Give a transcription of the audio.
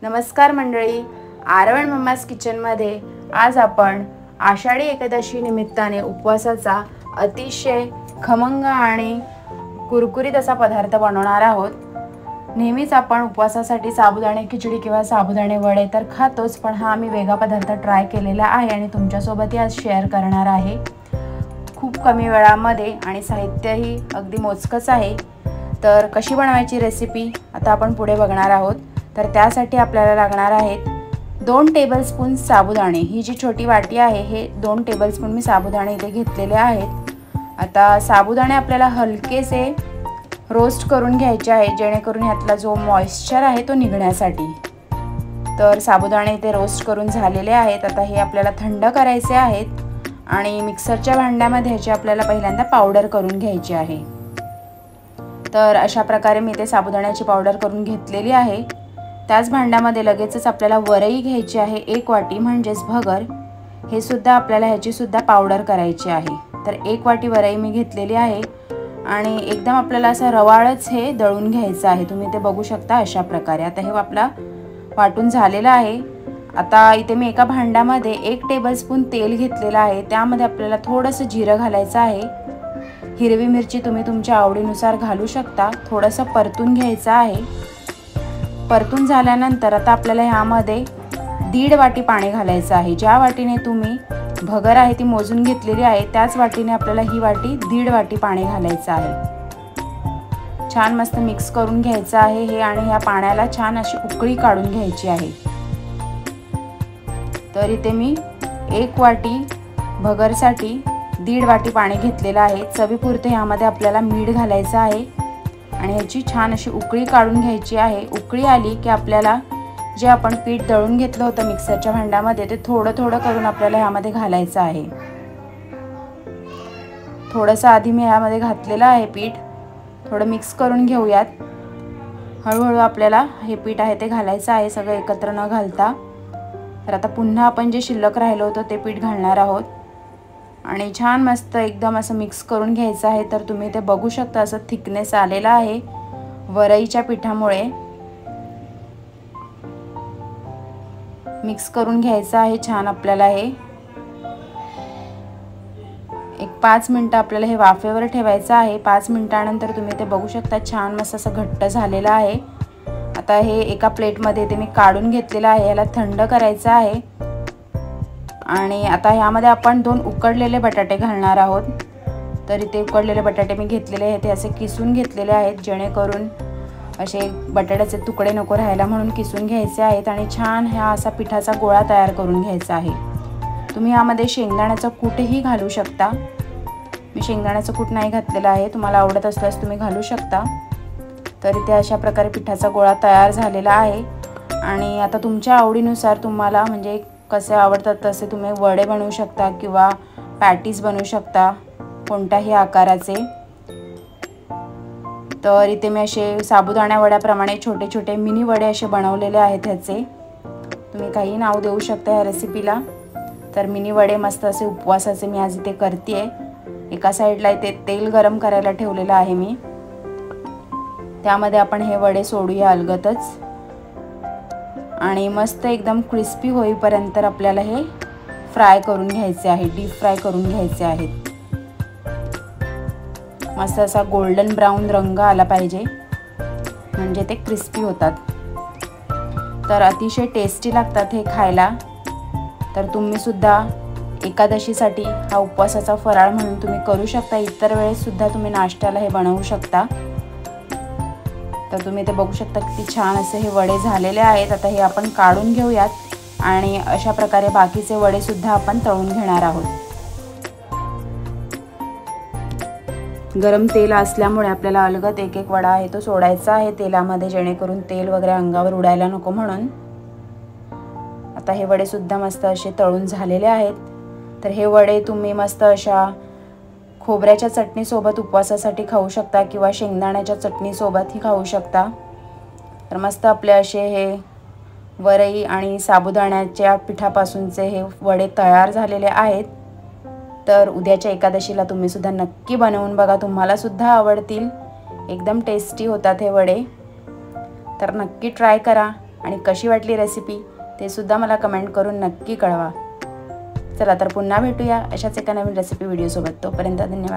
नमस्कार मंडळी, आरवण मम्माज किचनमध्ये आज आपण आषाढी एकादशी निमित्ताने उपवासाचा अतिशय खमंग आणि कुरकुरीत असा पदार्थ बनवणार आहोत। नेहमीच आपण उपवासासाठी साबुदाणे खिचडी किंवा साबुदाणे वडे तर खातोच, पण हा मी वेगळा पदार्थ ट्राय केलेला आहे आणि तुमच्यासोबतही आज शेअर करणार आहे। खूप कमी वेळामध्ये आणि साहित्यही अगदी मोजकंच आहे। तर कशी बनवायची रेसिपी आता आपण पुढे बघणार आहोत। तर त्यासाठी आपल्याला लागणार आहेत 2 टेबलस्पून साबुदाणे। ही जी छोटी वाटी आहे हे 2 टेबलस्पून मी साबुदाणे इथे घेतलेले आहेत। आता साबुदाणे आपल्याला हलकेसे रोस्ट करून घ्यायचे आहे, जेणेकरून यातला जो मॉइश्चर आहे तो निघण्यासाठी। तर साबुदाणे इथे रोस्ट करून झालेले आहेत। आता हे आपल्याला थंड करायचे आहेत आणि मिक्सरच्या भांड्यामध्ये ह्याची आपल्याला पहिल्यांदा पावडर करून घ्यायची आहे। तर अशा प्रकारे मी ते साबुदाण्याची पावडर करून घेतलेली आहे। त्याच भांड्यामध्ये लगेचच आपल्याला वरई घ्यायची आहे 1 वाटी, म्हणजेच भगर। हे सुद्धा आपल्याला ह्याची सुद्धा पावडर करायची आहे। तर 1 वाटी वरई मी घेतलेली आहे आणि एकदम आपल्याला असं रवाळच हे दळून घ्यायचं आहे। तुम्ही ते बघू शकता अशा प्रकारे। आता हे आपला वाटून झालेलं आहे। आता इथे मी एका भांड्यामध्ये 1 टेबलस्पून तेल घेतलेलं आहे। त्यामध्ये आपल्याला थोडंसं जिरं घालायचं आहे। हिरवी मिरची तुम्ही तुमच्या आवडीनुसार घालू शकता। थोडंसं परतून घ्यायचं आहे। परतून झाल्यानंतर आता आपल्याला यामध्ये 1.5 वाटी पाणी घालायचं आहे। ज्या वाटीने तुम्ही भगर आहे ती मोजून घेतलेली आहे त्याच वाटीने आपल्याला ही वाटी 1.5 वाटी पाणी घालायचं आहे। छान मस्त मिक्स करून घ्यायचं आहे हे आणि या पाण्याला छान अशी उकळी काढून घ्यायची आहे। तर इथे मी 1 वाटी भगरसाठी 1.5 वाटी पाणी घेतलेलं आहे। चवीपुरते यामध्ये आपल्याला मीठ घालायचं आहे आणि ह्याची छान अशी उकळी काढून घ्यायची आहे। उकळी आली की आपल्याला जे आपण पीठ दळून घेतलं होतं मिक्सरच्या भांड्यामध्ये ते थोडं थोडं करून आपल्याला ह्यामध्ये घालायचं आहे। थोडंसं आधी मी ह्यामध्ये घातलेलं आहे पीठ। थोडं मिक्स करून घेऊयात। हळूहळू आपल्याला हे पीठ आहे ते घालायचं आहे, सगळं एकत्र न घालता। तर आता पुन्हा आपण जे शिल्लक राहिलं होतं ते पीठ घालणार आहोत आणि छान मस्त एकदम असं मिक्स करून घ्यायचं आहे। तर तुम्ही ते बघू शकता असं थिकनेस आलेला आहे वरईच्या पिठामुळे। मिक्स करून घ्यायचं आहे छान आपल्याला हे। 5 मिनिटं आपल्याला हे वाफेवर ठेवायचं आहे। 5 मिनिटानंतर तुम्ही ते बघू शकता छान मस्त असं घट्ट झालेलं आहे। आता हे एका प्लेटमध्ये ते मी काढून घेतलेलं आहे। याला थंड करायचं आहे आणि आता ह्यामध्ये आपण 2 उकडलेले बटाटे घालणार आहोत। तर इथे उकडलेले बटाटे मी घेतलेले आहेत, ते असे किसून घेतलेले आहेत, जेणेकरून असे बटाट्याचे तुकडे नको राहायला म्हणून किसून घ्यायचे आहेत आणि छान हा असा पिठाचा गोळा तयार करून घ्यायचा आहे। तुम्ही यामध्ये शेंगदाण्याचं कूटही घालू शकता। मी शेंगदाण्याचं कूट नाही घातलेलं आहे, तुम्हाला आवडत असल्यास तुम्ही घालू शकता। तर इथे अशा प्रकारे पिठाचा गोळा तयार झालेला आहे आणि आता तुमच्या आवडीनुसार तुम्हाला म्हणजे कसे आवडतात तसे तुम्ही वडे बनवू शकता किंवा पॅटीज बनवू शकता कोणत्याही आकाराचे। तर इथे मी असे साबुदाणा वड्याप्रमाणे छोटे छोटे मिनी वडे असे बनवलेले आहेत ह्याचे। तुम्ही काही नाव देऊ शकता या रेसिपीला। तर मिनी वडे मस्त असे उपवासाचे मी आज इथे करतेय। एका साईडला इथे तेल गरम करायला ठेवलेलं आहे मी, त्यामध्ये आपण हे वडे सोडूया अलगतच आणि मस्त एकदम क्रिस्पी होईपर्यंत आपल्याला हे फ्राय करून घ्यायचे आहे, डीप फ्राय करून घ्यायचे आहेत। मस्त असा गोल्डन ब्राउन रंग आला पाहिजे म्हणजे ते क्रिस्पी होतात। तर अतिशय टेस्टी लागतात हे खायला। तर तुम्ही सुद्धा एकादशीसाठी हा उपवासाचा फराळ म्हणून तुम्ही करू शकता। इतर वेळेस सुद्धा तुम्ही नाश्त्याला हे बनवू शकता। तर तुम्ही ते बघू शकता किती छान असे हे वडे झालेले आहेत। आता हे आपण काढून घेऊयात आणि अशा प्रकारे बाकीचे वडे सुद्धा आपण तळून घेणार आहोत। गरम तेल असल्यामुळे आपल्याला अलगद एक एक वडा आहे तो सोडायचा आहे तेलामध्ये, जेणेकरून तेल वगैरे अंगावर उडायला नको म्हणून। आता हे वडे सुद्धा मस्त असे तळून झालेले आहेत। तर हे वडे तुम्ही मस्त अशा खोबऱ्याच्या चटणीसोबत उपवासासाठी खाऊ शकता किंवा शेंगदाण्याच्या चटणीसोबतही खाऊ शकता। तर मस्त आपले असे हे वरई आणि साबुदाण्याच्या पिठापासूनचे हे वडे तयार झालेले आहेत। तर उद्याच्या एकादशीला तुम्ही सुद्धा नक्की बनवून बघा, तुम्हाला सुद्धा आवडतील। एकदम टेस्टी होतात हे वडे। तर नक्की ट्राय करा आणि कशी वाटली रेसिपी ते सुद्धा मला कमेंट करून नक्की कळवा. चला तर पुन्हा भेटूया अशाच एका नवीन रेसिपी व्हिडिओसोबत. तोपर्यंत धन्यवाद.